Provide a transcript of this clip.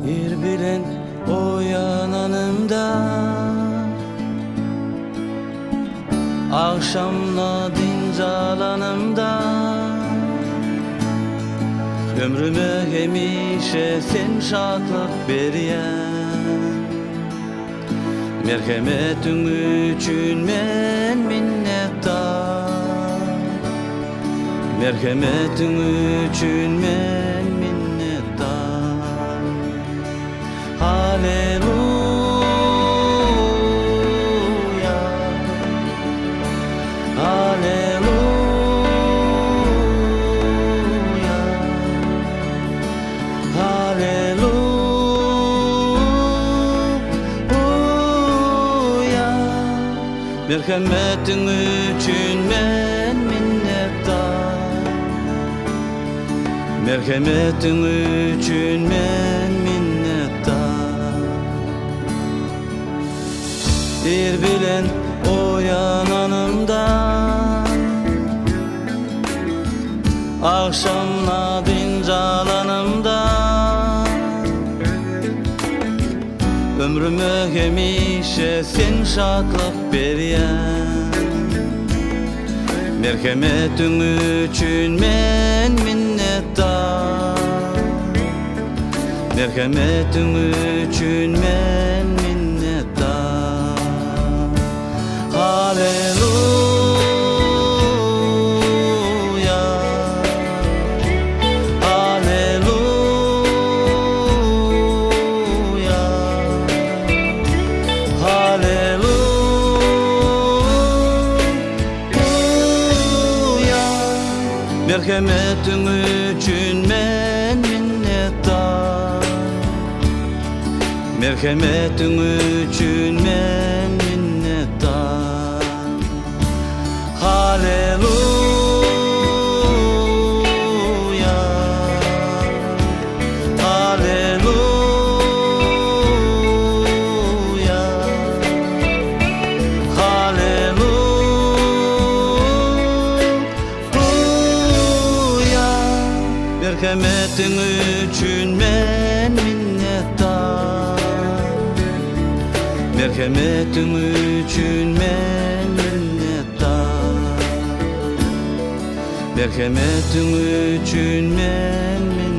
Bir bilen uyananımda akşamla dincalanımda ömrüme hemişe sen şadlık beriyen merhametin üçün men minnettar merhametin üçün men minnettar Haleluya Haleluya Haleluya merhametin üçün men minnettar merhametin üçün men minnettar Bir bilen uyananımda akşamla dincalanımda ömrüme hemişe sen şadlık beriyen merhametin üçün men minnettar merhametin üçün men minnettar Haleluya Haleluya Haleluya merhametin üçün men minnettar merhametin üçün men minnettar Haleluya Haleluya Haleluya merhametin üçün men minnettar merhametin üçün men minnettar merhametin üçün men minnettar